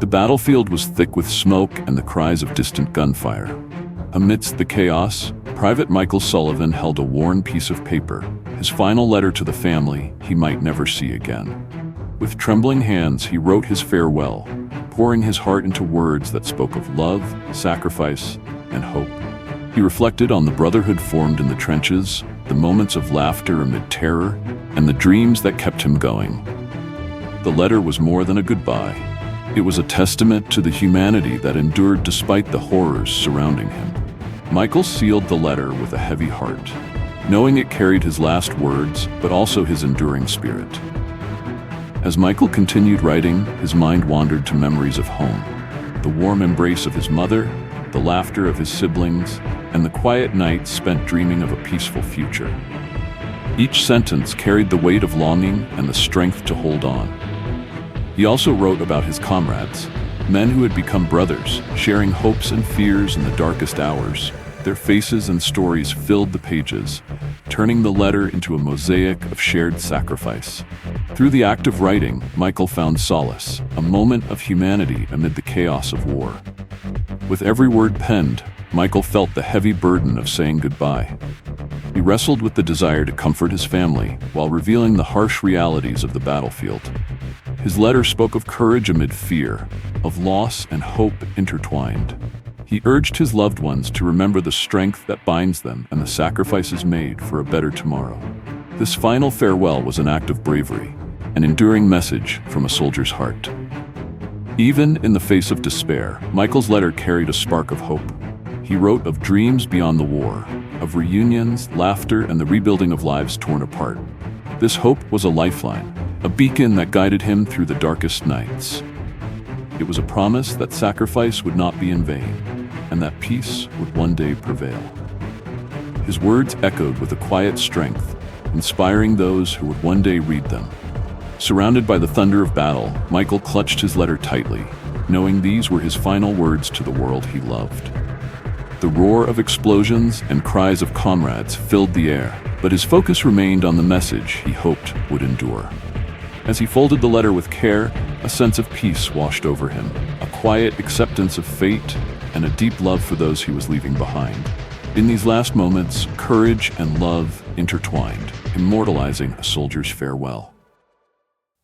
The battlefield was thick with smoke and the cries of distant gunfire. Amidst the chaos, Private Michael Sullivan held a worn piece of paper, his final letter to the family he might never see again. With trembling hands, he wrote his farewell, pouring his heart into words that spoke of love, sacrifice, and hope. He reflected on the brotherhood formed in the trenches, the moments of laughter amid terror, and the dreams that kept him going. The letter was more than a goodbye. It was a testament to the humanity that endured despite the horrors surrounding him. Michael sealed the letter with a heavy heart, knowing it carried his last words, but also his enduring spirit. As Michael continued writing, his mind wandered to memories of home, the warm embrace of his mother, the laughter of his siblings, and the quiet nights spent dreaming of a peaceful future. Each sentence carried the weight of longing and the strength to hold on. He also wrote about his comrades, men who had become brothers, sharing hopes and fears in the darkest hours. Their faces and stories filled the pages, turning the letter into a mosaic of shared sacrifice. Through the act of writing, Michael found solace, a moment of humanity amid the chaos of war. With every word penned, Michael felt the heavy burden of saying goodbye. He wrestled with the desire to comfort his family while revealing the harsh realities of the battlefield. His letter spoke of courage amid fear, of loss and hope intertwined. He urged his loved ones to remember the strength that binds them and the sacrifices made for a better tomorrow. This final farewell was an act of bravery, an enduring message from a soldier's heart. Even in the face of despair, Michael's letter carried a spark of hope. He wrote of dreams beyond the war, of reunions, laughter, and the rebuilding of lives torn apart. This hope was a lifeline, a beacon that guided him through the darkest nights. It was a promise that sacrifice would not be in vain, and that peace would one day prevail. His words echoed with a quiet strength, inspiring those who would one day read them. Surrounded by the thunder of battle, Michael clutched his letter tightly, knowing these were his final words to the world he loved. The roar of explosions and cries of comrades filled the air, but his focus remained on the message he hoped would endure. As he folded the letter with care, a sense of peace washed over him, a quiet acceptance of fate, and a deep love for those he was leaving behind. In these last moments, courage and love intertwined, immortalizing a soldier's farewell.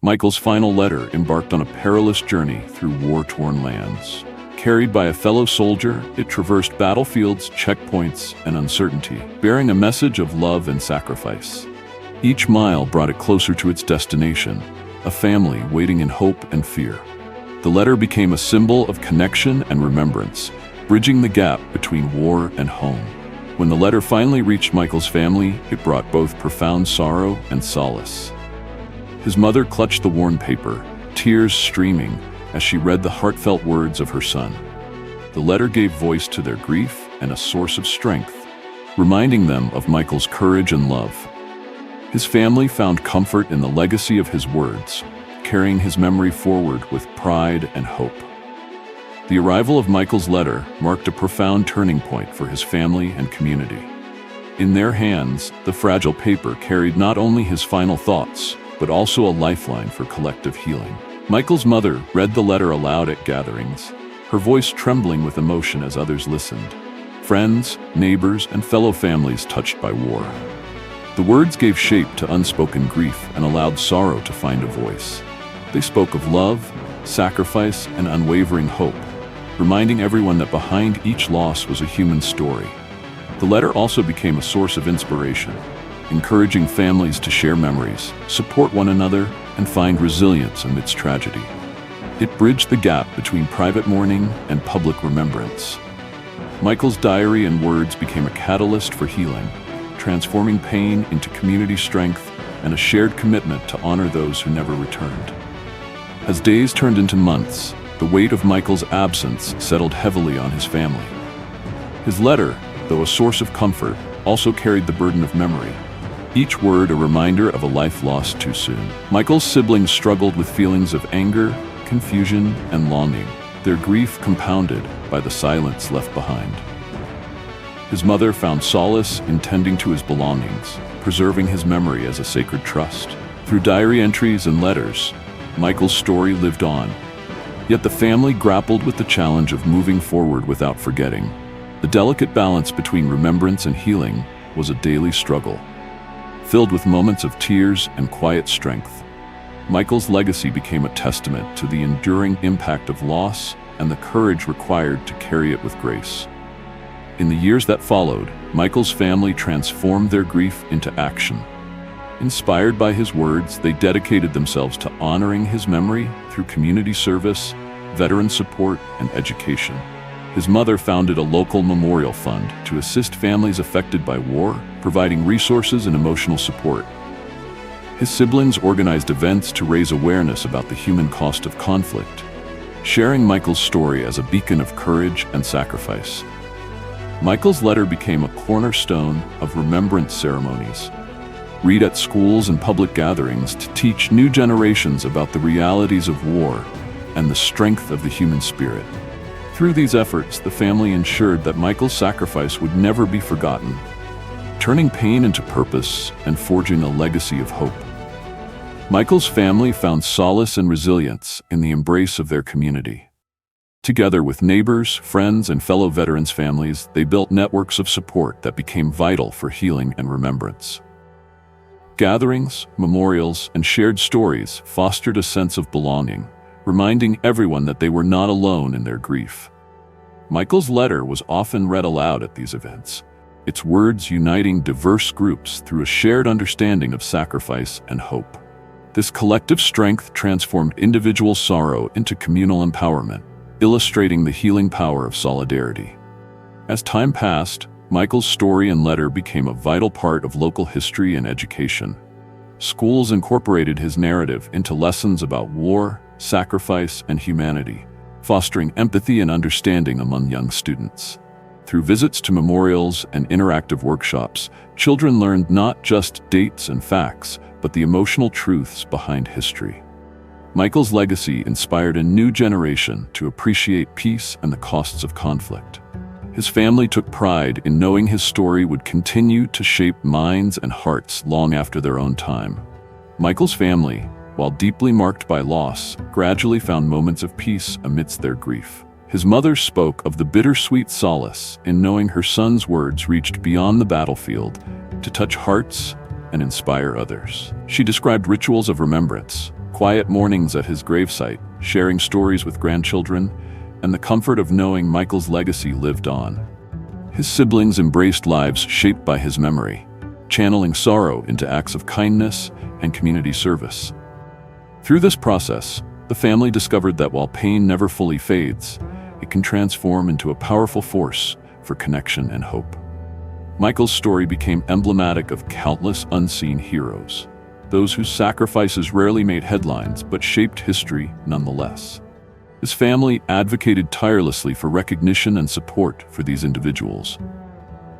Michael's final letter embarked on a perilous journey through war-torn lands. Carried by a fellow soldier, it traversed battlefields, checkpoints, and uncertainty, bearing a message of love and sacrifice. Each mile brought it closer to its destination, a family waiting in hope and fear. The letter became a symbol of connection and remembrance, bridging the gap between war and home. When the letter finally reached Michael's family, it brought both profound sorrow and solace. His mother clutched the worn paper, tears streaming as she read the heartfelt words of her son. The letter gave voice to their grief and a source of strength, reminding them of Michael's courage and love. His family found comfort in the legacy of his words, carrying his memory forward with pride and hope. The arrival of Michael's letter marked a profound turning point for his family and community. In their hands, the fragile paper carried not only his final thoughts, but also a lifeline for collective healing. Michael's mother read the letter aloud at gatherings, her voice trembling with emotion as others listened. Friends, neighbors, and fellow families touched by war. The words gave shape to unspoken grief and allowed sorrow to find a voice. They spoke of love, sacrifice, and unwavering hope, reminding everyone that behind each loss was a human story. The letter also became a source of inspiration, encouraging families to share memories, support one another, and find resilience amidst tragedy. It bridged the gap between private mourning and public remembrance. Michael's diary and words became a catalyst for healing, transforming pain into community strength and a shared commitment to honor those who never returned. As days turned into months, the weight of Michael's absence settled heavily on his family. His letter, though a source of comfort, also carried the burden of memory, each word a reminder of a life lost too soon. Michael's siblings struggled with feelings of anger, confusion, and longing, their grief compounded by the silence left behind. His mother found solace in tending to his belongings, preserving his memory as a sacred trust. Through diary entries and letters, Michael's story lived on, Yet the family grappled with the challenge of moving forward without forgetting. The delicate balance between remembrance and healing was a daily struggle. Filled with moments of tears and quiet strength, Michael's legacy became a testament to the enduring impact of loss and the courage required to carry it with grace. In the years that followed, Michael's family transformed their grief into action. Inspired by his words, they dedicated themselves to honoring his memory through community service, veteran support, and education. His mother founded a local memorial fund to assist families affected by war, providing resources and emotional support. His siblings organized events to raise awareness about the human cost of conflict, sharing Michael's story as a beacon of courage and sacrifice. Michael's letter became a cornerstone of remembrance ceremonies, read at schools and public gatherings to teach new generations about the realities of war and the strength of the human spirit. Through these efforts, the family ensured that Michael's sacrifice would never be forgotten, turning pain into purpose and forging a legacy of hope. Michael's family found solace and resilience in the embrace of their community. Together with neighbors, friends, and fellow veterans' families, they built networks of support that became vital for healing and remembrance. Gatherings, memorials, and shared stories fostered a sense of belonging, reminding everyone that they were not alone in their grief. Michael's letter was often read aloud at these events, its words uniting diverse groups through a shared understanding of sacrifice and hope. This collective strength transformed individual sorrow into communal empowerment, illustrating the healing power of solidarity. As time passed, Michael's story and letter became a vital part of local history and education. Schools incorporated his narrative into lessons about war, sacrifice, and humanity, fostering empathy and understanding among young students. Through visits to memorials and interactive workshops, children learned not just dates and facts, but the emotional truths behind history. Michael's legacy inspired a new generation to appreciate peace and the costs of conflict. His family took pride in knowing his story would continue to shape minds and hearts long after their own time. Michael's family, while deeply marked by loss, gradually found moments of peace amidst their grief. His mother spoke of the bittersweet solace in knowing her son's words reached beyond the battlefield to touch hearts and inspire others. She described rituals of remembrance, quiet mornings at his gravesite, sharing stories with grandchildren, and the comfort of knowing Michael's legacy lived on. His siblings embraced lives shaped by his memory, channeling sorrow into acts of kindness and community service. Through this process, the family discovered that while pain never fully fades, it can transform into a powerful force for connection and hope. Michael's story became emblematic of countless unseen heroes, those whose sacrifices rarely made headlines but shaped history nonetheless. His family advocated tirelessly for recognition and support for these individuals.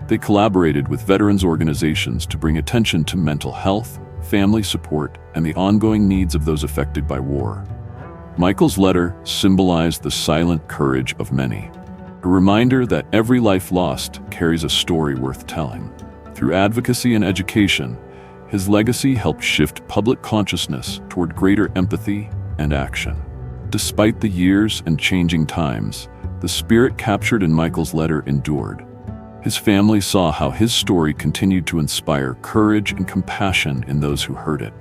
They collaborated with veterans organizations to bring attention to mental health, family support, and the ongoing needs of those affected by war. Michael's letter symbolized the silent courage of many, a reminder that every life lost carries a story worth telling. Through advocacy and education, his legacy helped shift public consciousness toward greater empathy and action. Despite the years and changing times, the spirit captured in Michael's letter endured. His family saw how his story continued to inspire courage and compassion in those who heard it.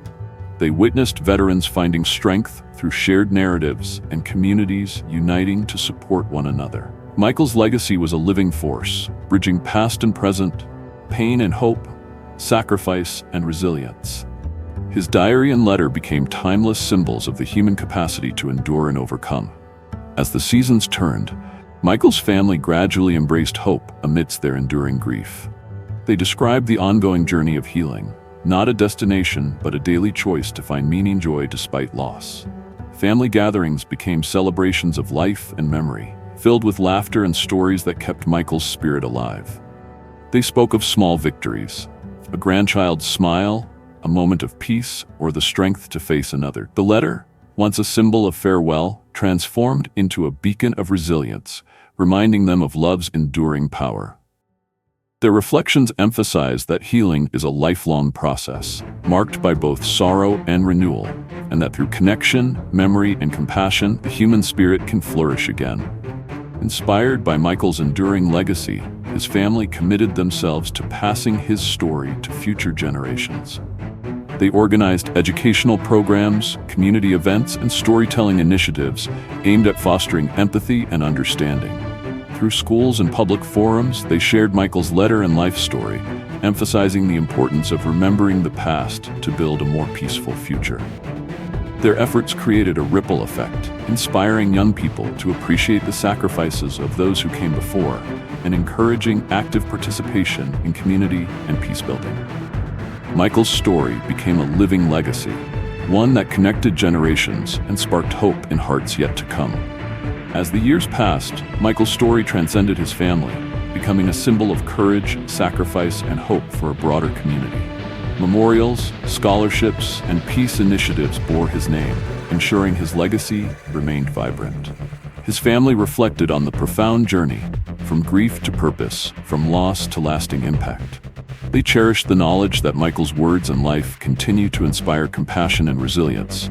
They witnessed veterans finding strength through shared narratives and communities uniting to support one another. Michael's legacy was a living force, bridging past and present, pain and hope, sacrifice and resilience. His diary and letter became timeless symbols of the human capacity to endure and overcome. As the seasons turned, Michael's family gradually embraced hope amidst their enduring grief. They described the ongoing journey of healing, not a destination but a daily choice to find meaning, joy despite loss. Family gatherings became celebrations of life and memory, filled with laughter and stories that kept Michael's spirit alive. They spoke of small victories, a grandchild's smile, a moment of peace, or the strength to face another. The letter, once a symbol of farewell, transformed into a beacon of resilience, reminding them of love's enduring power. Their reflections emphasize that healing is a lifelong process, marked by both sorrow and renewal, and that through connection, memory, and compassion, the human spirit can flourish again. Inspired by Michael's enduring legacy, his family committed themselves to passing his story to future generations. They organized educational programs, community events, and storytelling initiatives aimed at fostering empathy and understanding. Through schools and public forums, they shared Michael's letter and life story, emphasizing the importance of remembering the past to build a more peaceful future. Their efforts created a ripple effect, inspiring young people to appreciate the sacrifices of those who came before and encouraging active participation in community and peace-building. Michael's story became a living legacy, one that connected generations and sparked hope in hearts yet to come. As the years passed, Michael's story transcended his family, becoming a symbol of courage, sacrifice, and hope for a broader community. Memorials, scholarships, and peace initiatives bore his name, ensuring his legacy remained vibrant. His family reflected on the profound journey, from grief to purpose, from loss to lasting impact. They cherished the knowledge that Michael's words and life continue to inspire compassion and resilience.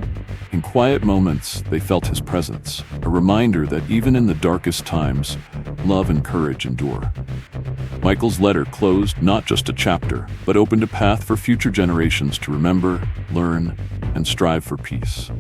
In quiet moments, they felt his presence, a reminder that even in the darkest times, love and courage endure. Michael's letter closed not just a chapter, but opened a path for future generations to remember, learn, and strive for peace.